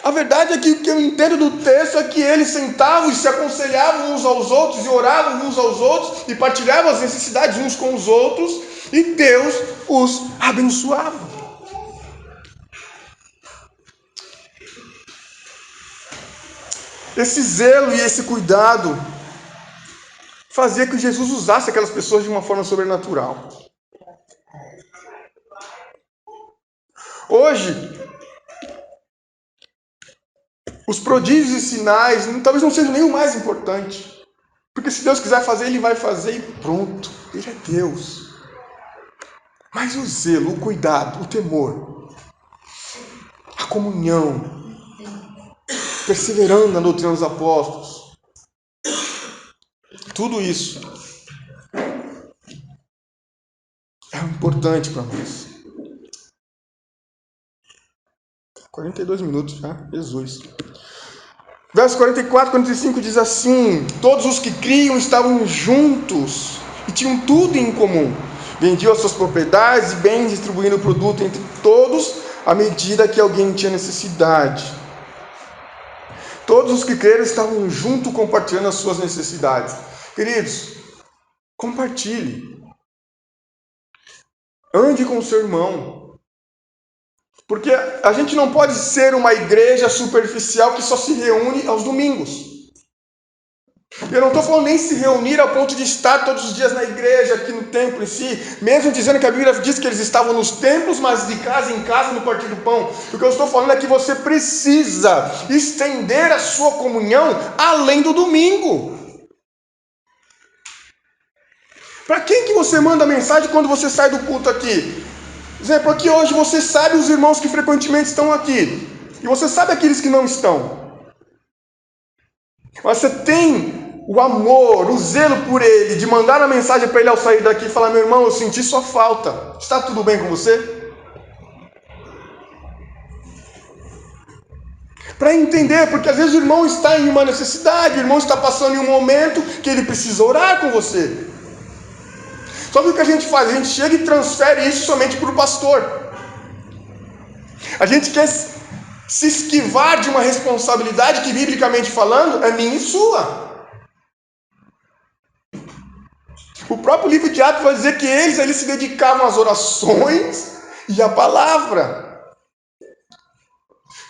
A verdade é que o que eu entendo do texto é que eles sentavam e se aconselhavam uns aos outros, e oravam uns aos outros, e partilhavam as necessidades uns com os outros, e Deus os abençoava. Esse zelo e esse cuidado fazia que Jesus usasse aquelas pessoas de uma forma sobrenatural. Hoje, os prodígios e sinais talvez não sejam nem o mais importante. Porque se Deus quiser fazer, Ele vai fazer e pronto. Ele é Deus. Mas o zelo, o cuidado, o temor, a comunhão, perseverando na doutrina dos apóstolos, tudo isso é importante para nós. 42 minutos já, Jesus. Verso 44, 45 diz assim: todos os que criam estavam juntos e tinham tudo em comum. Vendiam as suas propriedades e bens, distribuindo o produto entre todos à medida que alguém tinha necessidade. Todos os que creram estavam juntos compartilhando as suas necessidades. Queridos, compartilhe. Ande com o seu irmão. Porque a gente não pode ser uma igreja superficial que só se reúne aos domingos. Eu não estou falando nem se reunir ao ponto de estar todos os dias na igreja, aqui no templo em si, mesmo dizendo que a Bíblia diz que eles estavam nos templos, mas de casa em casa no partir do pão. O que eu estou falando é que você precisa estender a sua comunhão além do domingo. Para quem que você manda mensagem quando você sai do culto aqui? Por exemplo, aqui hoje você sabe os irmãos que frequentemente estão aqui, e você sabe aqueles que não estão. Mas você tem o amor, o zelo por ele, de mandar uma mensagem para ele ao sair daqui e falar: meu irmão, eu senti sua falta, está tudo bem com você? Para entender, porque às vezes o irmão está em uma necessidade, o irmão está passando em um momento que ele precisa orar com você. Só que o que a gente faz? A gente chega e transfere isso somente para o pastor. A gente quer se esquivar de uma responsabilidade que, biblicamente falando, é minha e sua. O próprio livro de Atos vai dizer que eles se dedicavam às orações e à palavra.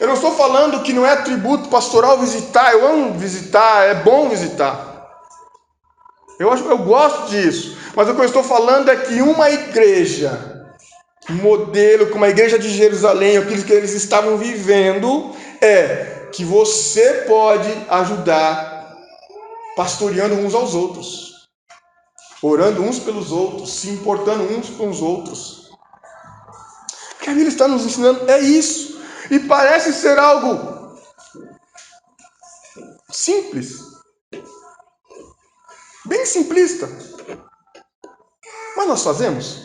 Eu não estou falando que não é atributo pastoral visitar. Eu amo visitar, é bom visitar. Eu gosto disso. Mas o que eu estou falando é que uma igreja, um modelo como a igreja de Jerusalém, aquilo que eles estavam vivendo, é que você pode ajudar pastoreando uns aos outros, orando uns pelos outros, se importando uns com os outros. O que a Bíblia está nos ensinando é isso. E parece ser algo simples, bem simplista. Mas nós fazemos?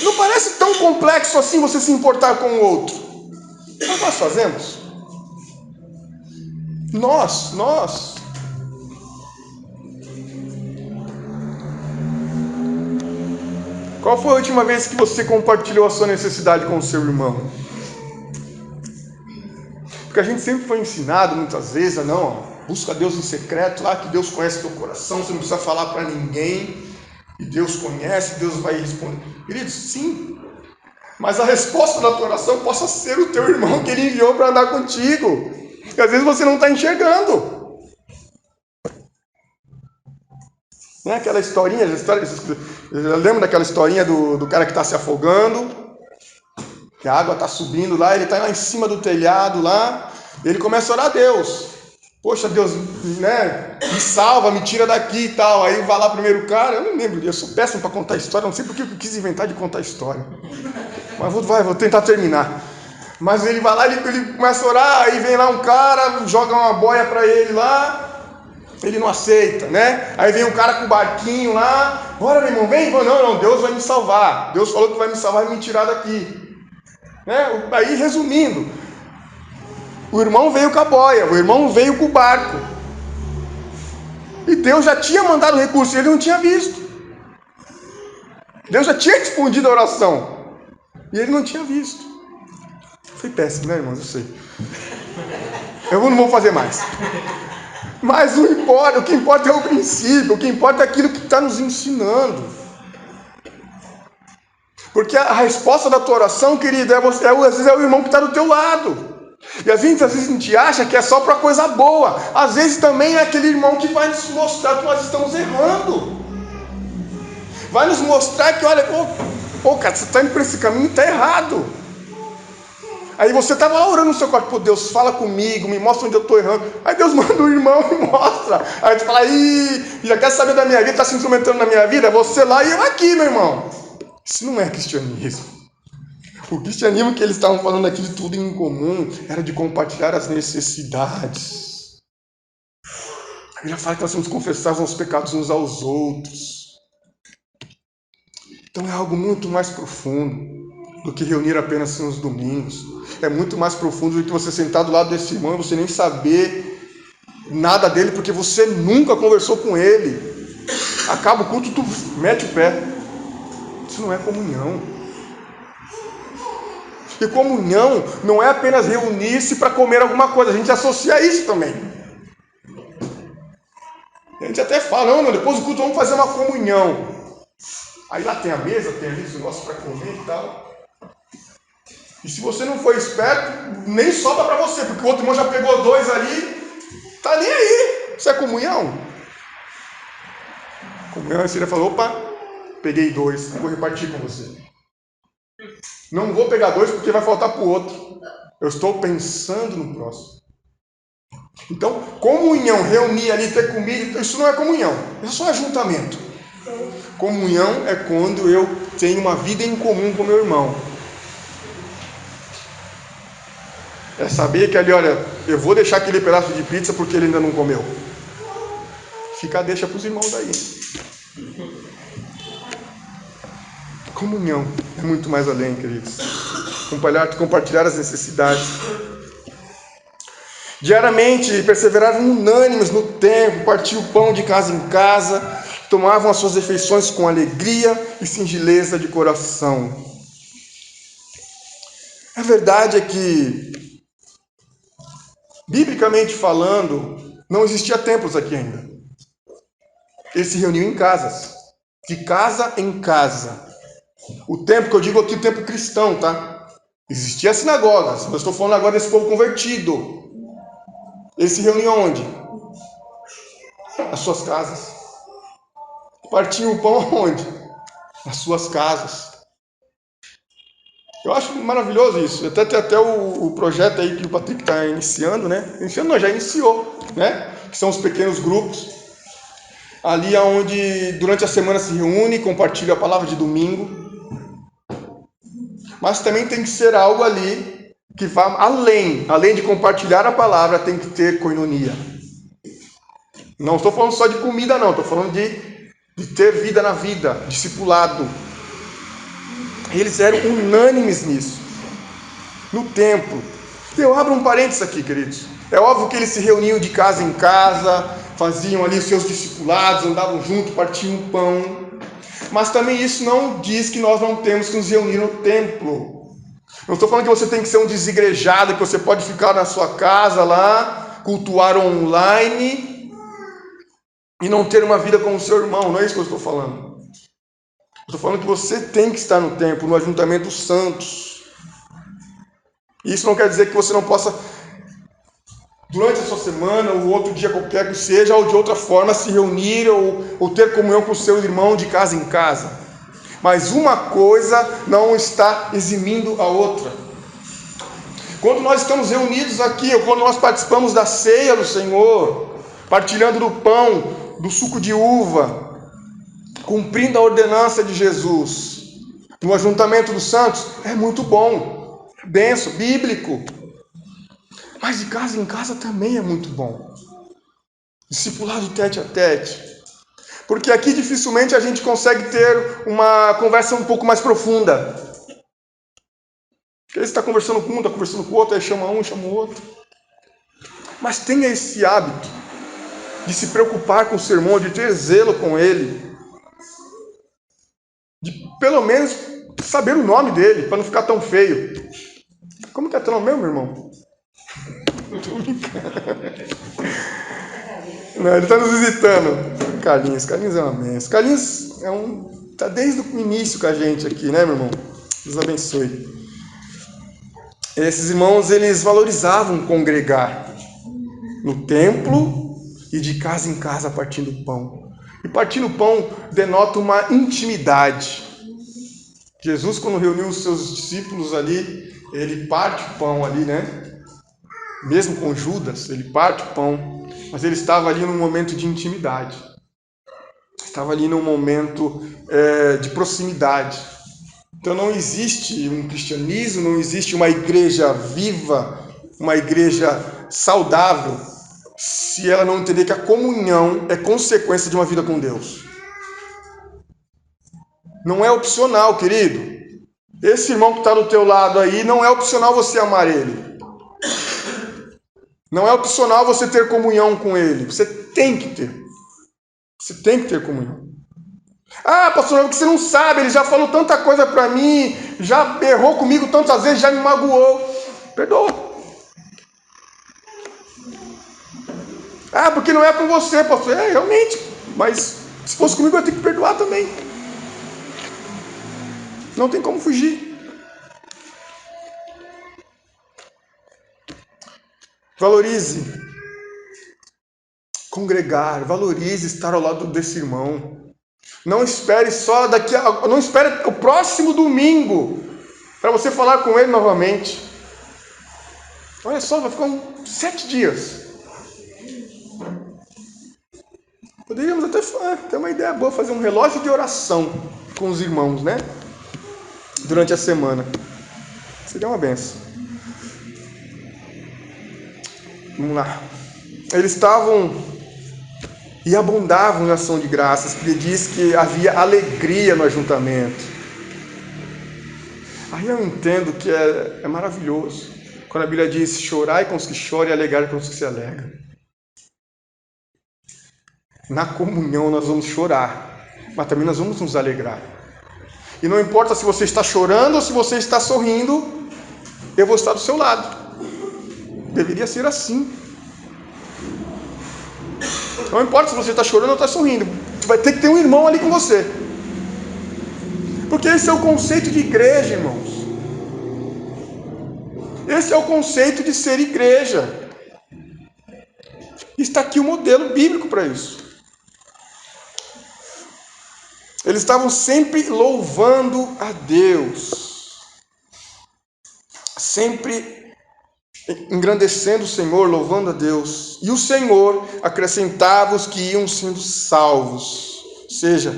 Não parece tão complexo assim você se importar com o outro. Mas nós fazemos? Nós. Qual foi a última vez que você compartilhou a sua necessidade com o seu irmão? Porque a gente sempre foi ensinado muitas vezes a busca Deus em secreto, lá que Deus conhece teu coração, você não precisa falar para ninguém. E Deus conhece, Deus vai responder. Queridos, sim. Mas a resposta da tua oração possa ser o teu irmão que ele enviou para andar contigo. E às vezes você não está enxergando. Não é aquela historinha, lembra daquela historinha do cara que está se afogando? Que a água está subindo lá, ele está lá em cima do telhado lá, ele começa a orar a Deus. Poxa, Deus, me salva, me tira daqui e tal. Aí vai lá primeiro o cara, eu não lembro, eu sou péssimo para contar história, não sei porque eu quis inventar de contar história. Mas vou tentar terminar. Mas ele vai lá, ele começa a orar, aí vem lá um cara, joga uma boia para ele lá, ele não aceita, né? Aí vem um cara com o barquinho lá, bora meu irmão, vem, não, Deus vai me salvar. Deus falou que vai me salvar e me tirar daqui. Né? Aí resumindo, o irmão veio com a boia, o irmão veio com o barco. E Deus já tinha mandado o recurso e ele não tinha visto. Deus já tinha respondido a oração e ele não tinha visto. Foi péssimo, né, irmãos? Eu sei. Eu não vou fazer mais. Mas não importa, o que importa é o princípio, o que importa é aquilo que está nos ensinando. Porque a resposta da tua oração, querido, às vezes é o irmão que está do teu lado. E às vezes a gente acha que é só para coisa boa. Às vezes também é aquele irmão que vai nos mostrar que nós estamos errando. Vai nos mostrar que, olha, cara, você está indo para esse caminho, está errado. Aí você estava lá orando no seu quarto, pô, Deus, fala comigo, me mostra onde eu estou errando. Aí Deus manda um irmão e mostra. Aí a gente fala, já quer saber da minha vida, está se instrumentando na minha vida? Você lá e eu aqui, meu irmão. Isso não é cristianismo. O cristianismo que eles estavam falando aqui de tudo em comum era de compartilhar as necessidades. A Bíblia fala que nós temos que confessar os nossos pecados uns aos outros. Então é algo muito mais profundo do que reunir apenas nos domingos. É muito mais profundo do que você sentar do lado desse irmão e você nem saber nada dele, porque você nunca conversou com ele. Acaba o culto, tu mete o pé. Isso não é comunhão. E comunhão não é apenas reunir-se para comer alguma coisa. A gente associa isso também. A gente até fala, não, depois do culto vamos fazer uma comunhão. Aí lá tem a mesa, tem ali os negócios para comer e tal. E se você não for esperto, nem sobra para você, porque o outro irmão já pegou 2 ali, tá nem aí. Isso é comunhão? Comunhão, aí você falou, opa, peguei 2, vou repartir com você. Não vou pegar 2 porque vai faltar para o outro. Eu estou pensando no próximo. Então, comunhão, reunir ali, ter comida, isso não é comunhão. Isso é só ajuntamento. Comunhão é quando eu tenho uma vida em comum com meu irmão. É saber que ali, olha, eu vou deixar aquele pedaço de pizza porque ele ainda não comeu. Fica, deixa para os irmãos aí. Comunhão é muito mais além, queridos. Compartilhar as necessidades. Diariamente perseveravam unânimes no templo, partiam o pão de casa em casa, tomavam as suas refeições com alegria e singeleza de coração. A verdade é que, biblicamente falando, não existia templos aqui ainda. Eles se reuniam em casas, de casa em casa. O templo que eu digo aqui, o templo cristão, tá? Existia sinagogas, eu estou falando agora desse povo convertido. Eles se reuniam onde? Nas suas casas. Partiam o pão aonde? Nas suas casas. Eu acho maravilhoso isso. Até o projeto aí que o Patrick está iniciando, né? Iniciando não, já iniciou, né? Que são os pequenos grupos. Ali onde durante a semana se reúne, compartilha a palavra de domingo. Mas também tem que ser algo ali que vá além de compartilhar a palavra, tem que ter coinonia. Não estou falando só de comida, não. Estou falando de ter vida na vida, discipulado. Eles eram unânimes nisso. No templo. Eu abro um parênteses aqui, queridos. É óbvio que eles se reuniam de casa em casa, faziam ali os seus discipulados, andavam juntos, partiam pão. Mas também isso não diz que nós não temos que nos reunir no templo. Não estou falando que você tem que ser um desigrejado, que você pode ficar na sua casa lá, cultuar online e não ter uma vida com o seu irmão. Não é isso que eu estou falando. Estou falando que você tem que estar no templo, no ajuntamento dos santos. Isso não quer dizer que você não possa, durante a sua semana, ou outro dia qualquer que seja, ou de outra forma, se reunir ou ter comunhão com o seu irmão de casa em casa. Mas uma coisa não está eximindo a outra. Quando nós estamos reunidos aqui, ou quando nós participamos da ceia do Senhor, partilhando do pão, do suco de uva, cumprindo a ordenança de Jesus, no ajuntamento dos santos, é muito bom, é benção, bíblico. Mas de casa em casa também é muito bom. Discipulado tete a tete. Porque aqui dificilmente a gente consegue ter uma conversa um pouco mais profunda. Porque você está conversando com um, está conversando com o outro, aí chama um, chama o outro. Mas tenha esse hábito de se preocupar com o seu irmão, de ter zelo com ele. De pelo menos saber o nome dele, para não ficar tão feio. Como que é teu nome mesmo, meu irmão? Tô brincando. Não, ele está nos visitando. Carlinhos é uma benção. Carlinhos tá desde o início com a gente aqui, né, meu irmão? Deus abençoe. Esses irmãos, eles valorizavam congregar no templo e de casa em casa partindo pão. E partindo pão denota uma intimidade. Jesus, quando reuniu os seus discípulos ali, ele parte o pão ali, né? Mesmo com Judas, ele parte o pão, mas ele estava ali num momento de intimidade. Estava ali num momento de proximidade. Então não existe um cristianismo, não existe uma igreja viva, uma igreja saudável, se ela não entender que a comunhão é consequência de uma vida com Deus. Não é opcional, querido. Esse irmão que está do teu lado aí, não é opcional você amar ele. Não é opcional você ter comunhão com ele. Você tem que ter. Você tem que ter comunhão. Ah, pastor, porque você não sabe, ele já falou tanta coisa para mim, já errou comigo tantas vezes, já me magoou. Perdoa. Ah, porque não é com você, pastor. É, realmente. Mas se fosse comigo, eu tenho que perdoar também. Não tem como fugir. Valorize congregar, valorize estar ao lado desse irmão. Não espere só não espere o próximo domingo para você falar com ele novamente. Olha só, vai ficar 7 dias. Poderíamos até ter uma ideia boa, fazer um relógio de oração com os irmãos, né? Durante a semana. Seria uma benção. Vamos lá. Eles estavam e abundavam em ação de graças, porque diz que havia alegria no ajuntamento. Aí eu entendo que é maravilhoso quando a Bíblia diz: chorai com os que choram e alegrai com os que se alegram. Na comunhão nós vamos chorar, mas também nós vamos nos alegrar. E não importa se você está chorando ou se você está sorrindo, eu vou estar do seu lado. Deveria ser assim. Não importa se você está chorando ou está sorrindo, vai ter que ter um irmão ali com você. Porque esse é o conceito de igreja, irmãos. Esse é o conceito de ser igreja. Está aqui o modelo bíblico para isso. Eles estavam sempre louvando a Deus. Sempre engrandecendo o Senhor, louvando a Deus. E o Senhor acrescentava os que iam sendo salvos. Ou seja,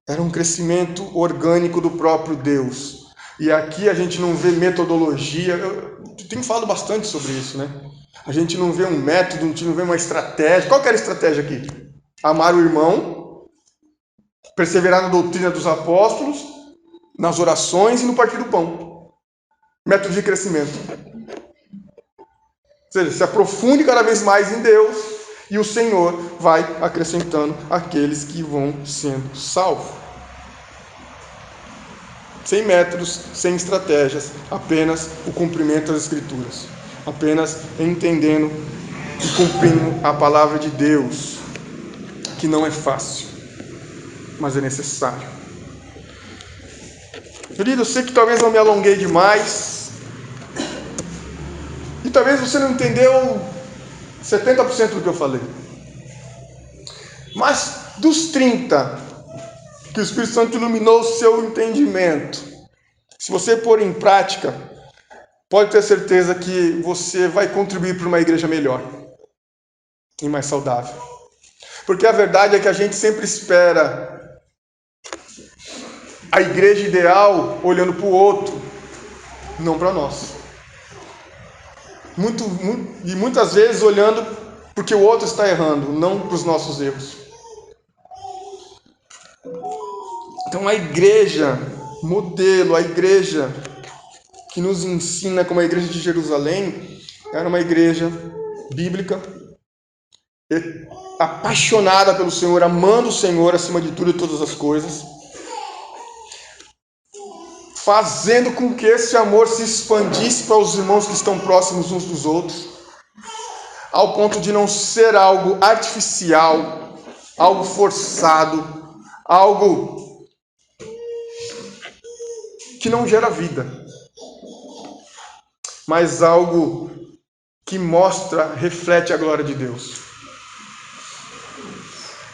era um crescimento orgânico do próprio Deus. E aqui a gente não vê metodologia. Eu tenho falado bastante sobre isso, né? A gente não vê um método, a gente não vê uma estratégia. Qual que era a estratégia aqui? Amar o irmão, perseverar na doutrina dos apóstolos, nas orações e no partir do pão. Método de crescimento. Ou seja, se aprofunde cada vez mais em Deus e o Senhor vai acrescentando aqueles que vão sendo salvos. Sem métodos, sem estratégias, apenas o cumprimento das Escrituras. Apenas entendendo e cumprindo a palavra de Deus, que não é fácil, mas é necessário. Querido, eu sei que talvez eu me alonguei demais, e talvez você não entendeu 70% do que eu falei. Mas dos 30%, que o Espírito Santo iluminou o seu entendimento, se você pôr em prática, pode ter certeza que você vai contribuir para uma igreja melhor e mais saudável. Porque a verdade é que a gente sempre espera a igreja ideal olhando para o outro, não para nós. E muitas vezes olhando porque o outro está errando, não para os nossos erros. Então a igreja modelo, a igreja que nos ensina como a igreja de Jerusalém, era uma igreja bíblica, apaixonada pelo Senhor, amando o Senhor acima de tudo e todas as coisas, fazendo com que esse amor se expandisse para os irmãos que estão próximos uns dos outros, ao ponto de não ser algo artificial, algo forçado, algo que não gera vida. mas algo que mostra, reflete a glória de Deus.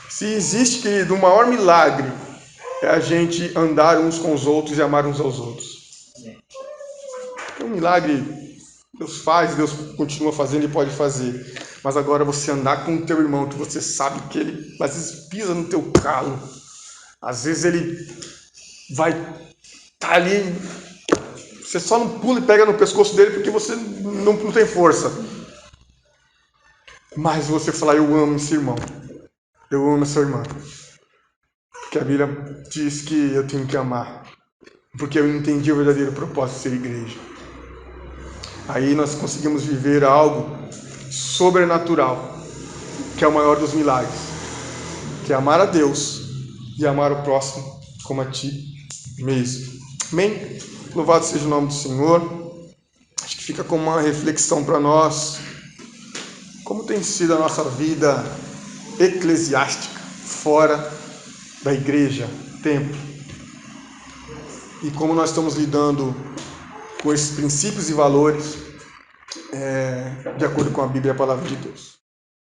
Se existe, querido, o maior milagre é a gente andar uns com os outros e amar uns aos outros. É um milagre, Deus faz, Deus continua fazendo e pode fazer. Mas agora você andar com o teu irmão, que você sabe que ele às vezes pisa no teu calo, às vezes ele vai estar ali, você só não pula e pega no pescoço dele porque você não tem força. Mas você falar, eu amo esse irmão, eu amo essa irmã. Porque a Bíblia diz que eu tenho que amar, porque eu entendi o verdadeiro propósito de ser igreja. Aí nós conseguimos viver algo sobrenatural, que é o maior dos milagres, que é amar a Deus e amar o próximo como a ti mesmo. Amém? Louvado seja o nome do Senhor. Acho que fica como uma reflexão para nós, como tem sido a nossa vida eclesiástica fora da igreja, templo, e como nós estamos lidando com esses princípios e valores de acordo com a Bíblia e a Palavra de Deus.